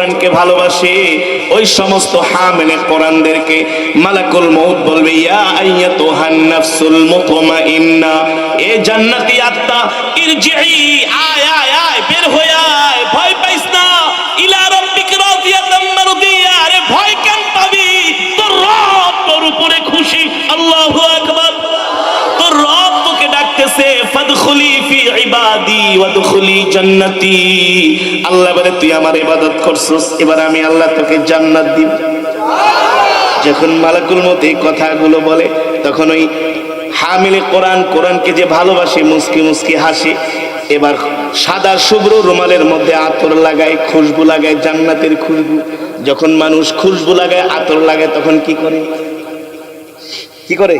কোরআনকে ভালোবাসে ওই সমস্ত হামিলে কোরআনদেরকে মালাকুল মউত বলবে, ইয়া আইয়াতুহান নাফসুল মুতমাইন্না, এ জান্নাতি আত্মা, ইরজিই, আয় আয় আয়, বের হয়ে আয়, ভয় পাইস না, ইলা রাব্বিকা রাদিয়াতাম মারদিয়া, আরে ভয় কেন পাবি, তোর রব তোর উপরে খুশি। আল্লাহু আকবার। তোর রব তোকে ডাকতেছে, ফাদখুলি ফি ইবাদি ওয়াদখুলি জান্নাতি। আল্লাহ বলে, তুই আমার ইবাদত করছস, এবার আমি আল্লাহ তোকে জান্নাত দিব। যখন মালাকুল মউত এই কথাগুলো বলে, তখন ওই হামিলে কোরআন, কোরআনকে যে ভালোবাসে, মুস্কি মুস্কি হাসে। এবার সাদা শুভ্র রুমালের মধ্যে আতর লাগায়, খুশবু লাগায়, জান্নাতের খুশবু। যখন মানুষ খুশবু লাগায়, আতর লাগায়, তখন কি করে? কি করে?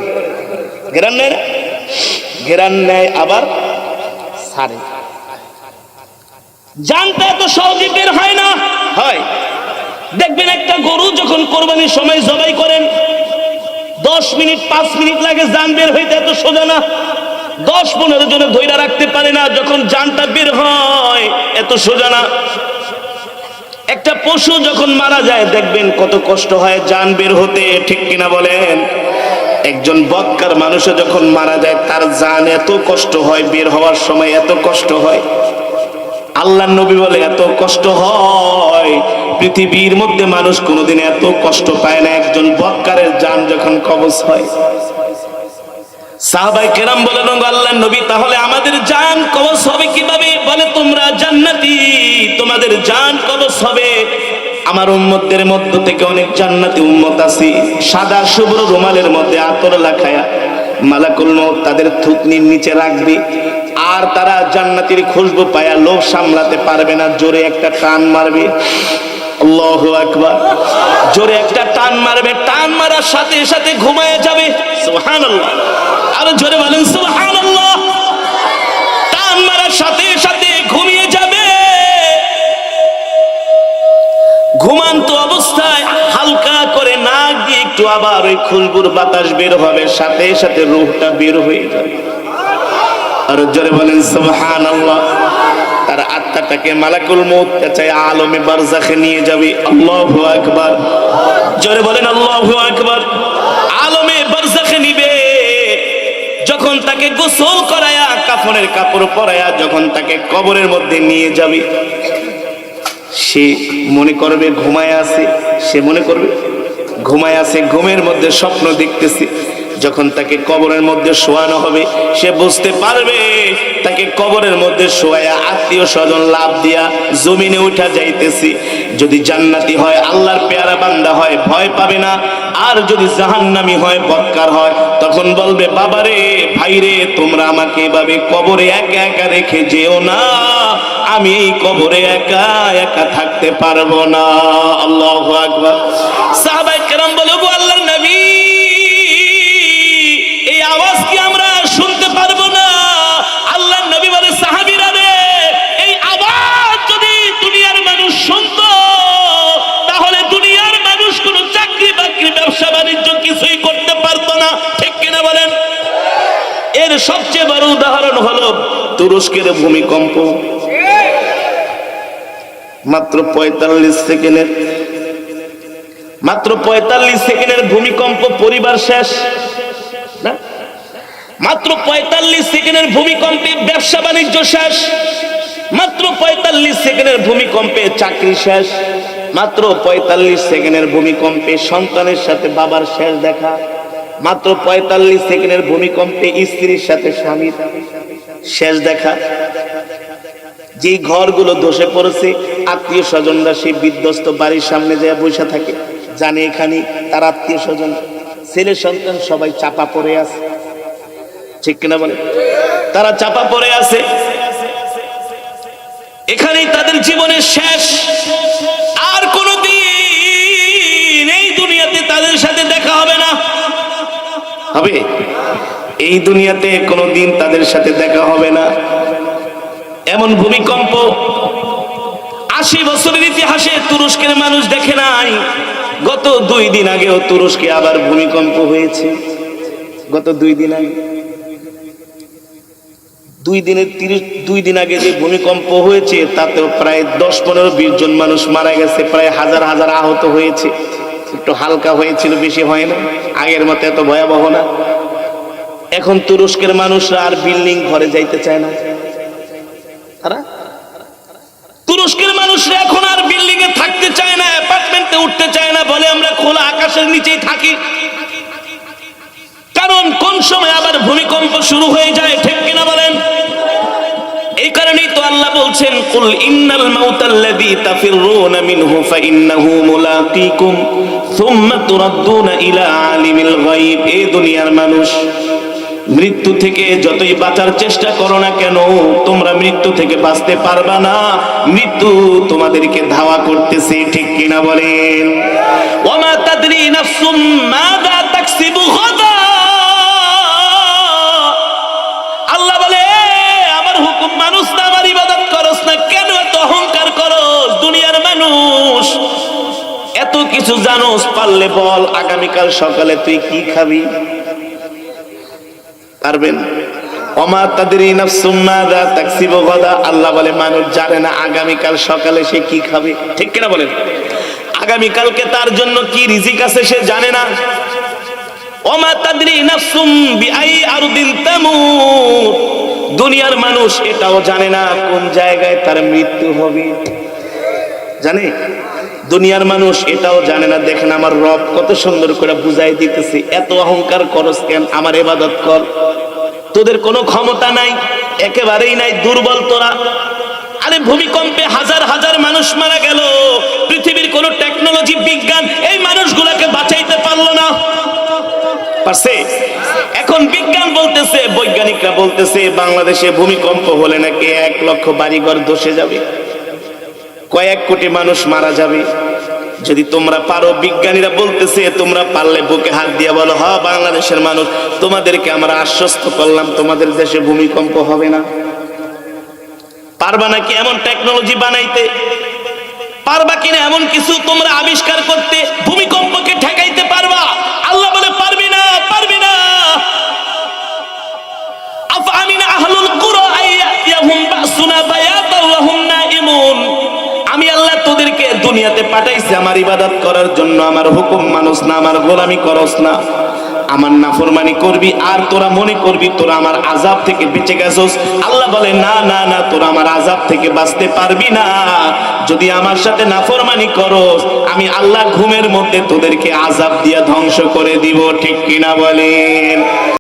ঘেরান নেয় না? ঘেরান নেয়, আবার সারে। জানটা এত সহজে বের হয় না। হয়, দেখবেন একটা গরু যখন কোরবানির সময় জবাই করেন, 10 মিনিট 5 মিনিট লাগে জান বের হইতে, এত সোজা না। 10-15 জনে ধইরা রাখতে পারে না, যখন জানটা বের হয় এত সোজা না। একটা পশু যখন মারা যায়, দেখবেন কত কষ্ট হয় জান বের হতে, ঠিক কিনা বলেন? একজন বক্কার মানুষও যখন মারা যায়, তার জান এত কষ্ট হয়, বের হওয়ার সময় এত কষ্ট হয়। আল্লাহর নবী বলে, এত কষ্ট হয়, পৃথিবীর মধ্যে মানুষ কোনোদিন এত কষ্ট পায় না একজন বক্কারের জান যখন কবজ হয়। সাহাবায়ে কেরাম বলেন, আল্লাহর নবী, তাহলে আমাদের জান কবজ হবে কিভাবে? বলে, তোমরা জান্নাতি, তোমাদের জান কবজ হবে। আমার উম্মতদের মধ্য থেকে অনেক জান্নাতি উম্মত আছে, সাদা শুভ্র রুমালের মধ্যে আতর লাগায়া মালাকুল মউত তাদের থুতনির নিচে রাখবে, আর তারা জান্নাতের খুশবু পায়া লোভ সামলাতে পারবে না, জোরে একটা টান মারবে। আল্লাহু আকবার। জোরে একটা টান মারবে, টান মারার সাথে সাথে ঘুমায় যাবে। সুবহানাল্লাহ। আরো জোরে বলেন সুবহানাল্লাহ। টান মারার সাথে সাথে ঘুমিয়ে যাবে। ঘুমান্ত অবস্থায় হালকা করে নাক দিয়ে একটু আবার ওই খুশবুর বাতাস বের হবে, সাথে সাথে রূহটা বের হয়ে যাবে। আর জোরে বলেন সুবহানাল্লাহ। তার আত্মাটাকে মালাকুল মউত চাই আলমে বারজাখে নিয়ে যাবে। আল্লাহু আকবার। জোরে বলেন আল্লাহু আকবার। আলমে বারজাখে নিবে। যখন তাকে গোসল করায়া, কাফনের কাপড় পরায়া যখন তাকে কবরের মধ্যে নিয়ে যাবে, সে মনে করবে ঘুমায় আছে, সে মনে করবে ঘুমায় আছে, ঘুমের মধ্যে স্বপ্ন দেখতেছে। যখন তাকে কবরের মধ্যে শোয়ানো হবে, সে বুঝতে পারবে তাকে কবরের মধ্যে শোয়া আত্মীয় স্বজন লাভ দিয়া জমিনে উঠা যাইতেছি। যদি জান্নাতি হয়, আল্লাহর পেয়ারা বান্দা হয়, ভয় পাবে না। আর যদি জাহান্নামী হয়, বক্কার হয়, তখন বলবে, বাবারে, ভাইরে, তোমরা আমাকে এভাবে কবরে একা একা রেখে যেও না, আমি এই কবরে একা একা থাকতে পারবো না। আল্লাহু আকবার। সাহাবায়ে কেরাম বলে, গো আল্লাহর নবী, এই আওয়াজ কি আমরা শুনতে পারবো না? আল্লাহর নবী বলে, সাহাবীরা রে, এই আওয়াজ যদি দুনিয়ার মানুষ শুনতো, তাহলে দুনিয়ার মানুষ কোনো চাকরি বাকরি ব্যবসা বাণিজ্য কিছুই করতে পারতো না, ঠিক কিনা বলেন? এর সবচেয়ে বড় উদাহরণ হলো তুরস্কের ভূমিকম্প। মাত্র 45 সেকেন্ডের ভূমিকম্প, পরিবার শেষ না? মাত্র 45 সেকেন্ডের ভূমিকম্পে ব্যবসা বাণিজ্য শেষ। মাত্র 45 সেকেন্ডের ভূমিকম্পে চাকরি শেষ। মাত্র 45 সেকেন্ডের ভূমিকম্পে সন্তানের সাথে বাবার শেষ দেখা। মাত্র 45 সেকেন্ডের ভূমিকম্পে স্ত্রীর সাথে স্বামীর শেষ দেখা। যে ঘরগুলো ধসে পড়েছে, আত্মীয় স্বজনরা সেই বিধ্বস্ত বাড়ির সামনে যায় বসে থাকে, জানে এখানে তার আত্মীয় স্বজন, ছেলে সন্তান সবাই চাপা পড়ে আছে, ঠিক কিনা বলে? তারা চাপা পড়ে আছে, এখানেই তাদের জীবনের শেষ। আর কোনদিন এই দুনিয়াতে তাদের সাথে দেখা হবে না। হবে? এই দুনিয়াতে কোনদিন তাদের সাথে দেখা হবে না। এমন ভূমিকম্প 80 বছরের ইতিহাসে তুরস্কের মানুষ দেখে নাই। গত 2 দিন আগেও তুরস্কে আবার ভূমিকম্প হয়েছে। গত 2 দিন আগে দুই দিন আগে যে ভূমিকম্প হয়েছে তাতেও প্রায় 10-15-20 জন মানুষ মারা গেছে, প্রায় হাজার হাজার আহত হয়েছে। একটু হালকা হয়েছিল, বেশি হয় না, আগের মতো এত ভয়াবহ না। এখন তুরস্কের মানুষরা আর বিল্ডিং ঘরে যাইতে চায় না। তুরস্কের মানুষরা এখন আর বিল্ডিং এ থাকতে চায় না, অ্যাপার্টমেন্টে উঠতে চায় না, বলে আমরা খোলা আকাশের নিচেই থাকি। কারণ কোন সময় আবার ভূমিকম্প শুরু হয়ে যায়, ঠিক কিনা বলেন? এই কারণেই তো আল্লাহ বলছেন, কুল ইন্নাল মাউতাল্লাযী তাফিররুনা মিনহু ফাইন্নাহু মুলাকীকুম সুম্মা তুরাদ্দুনা ইলা আলিমিল গায়ব। এই দুনিয়ার মানুষ, মৃত্যু থেকে যতই বাঁচার চেষ্টা করো না কেন, তোমরা মৃত্যু থেকে বাঁচতে পারবা না। মৃত্যু তোমাদেরকে ধাওয়া করতেছে, ঠিক কিনা বলেন? ওয়ামা তাদরি নাফসুম মাযা তাকসিবু গাদা। আল্লাহ বলে, আমার হুকুম মানুষ না, আমার ইবাদত করস না, কেন এত অহংকার করস? দুনিয়ার মানুষ, এত কিছু জানোস, পারলে বল আগামীকাল সকালে তুই কি খাবি? পারবেন? ওমা তাদরি নাফসুম মাযা তাকসিবু গাদা। আল্লাহ বলে মানুষ জানে না আগামীকাল সকালে সে কি খাবে, ঠিক কিনা বলেন? আগামীকালকে তার জন্য কি রিজিক আছে সে জানে না। ওমা তাদরি নাফসুম বিআই আরদিন তামুত। দুনিয়ার মানুষ এটাও জানে না কোন জায়গায় তার মৃত্যু হবে, জানে? দুনিয়ার মানুষ এটাও জানে না। দেখেন আমার রব কত সুন্দর করে বুঝাই দিতেছে, এত অহংকার করস কেন? আমার ইবাদত কর। তোদের কোনো ক্ষমতা নাই, একেবারেই নাই, দুর্বল তোরা। আরে ভূমিকম্পে হাজার হাজার মানুষ মারা গেল, পৃথিবীর কোন টেকনোলজি, বিজ্ঞান এই মানুষগুলোকে বাঁচাইতে পারলো না, পারছে? এখন বিজ্ঞান বলতেছে, বৈজ্ঞানিকরা বলতেছে, বাংলাদেশে ভূমিকম্প হলে নাকি 1 লক্ষ বাড়িঘর ধসে যাবে, কয়েক কোটি মানুষ মারা যাবে। যদি তোমরা পারো, বিজ্ঞানীরা বলতেছে, তোমরা পারলে বুকে হাত দিয়ে বলো, হ্যাঁ বাংলাদেশের মানুষ, তোমাদেরকে আমরা আশ্বস্ত করলাম তোমাদের দেশে ভূমিকম্প হবে না। পারবা নাকি এমন টেকনোলজি বানাইতে? পারবা কিনা এমন কিছু তোমরা আবিষ্কার করতে, ভূমিকম্পকে ঠেকাইতে পারবা? আল্লাহ বলে পারবি না, পারবি না। আফআমিনা আহলুল কুরা আইয়াতিয়াহুম বাসুনা বায়াতাও ওয়া হুম নাইমুন। আমি আল্লাহ তোদেরকে দুনিয়াতে পাঠাইছি আমার ইবাদত করার জন্য, আমার হুকুম মানুষ না, আমার গোলামি করস না, আমার নাফরমানি করবি, আর তোরা মনে করবি তোরা আমার আযাব থেকে বেঁচে গেছস। আল্লাহ বলে না না না, তোরা আমার আযাব থেকে বাঁচতে পারবি না। যদি আমার সাথে নাফরমানি করস, আমি আল্লাহ ঘুমের মধ্যে তোদেরকে আযাব দিয়া ধ্বংস করে দিব, ঠিক কিনা বলেন?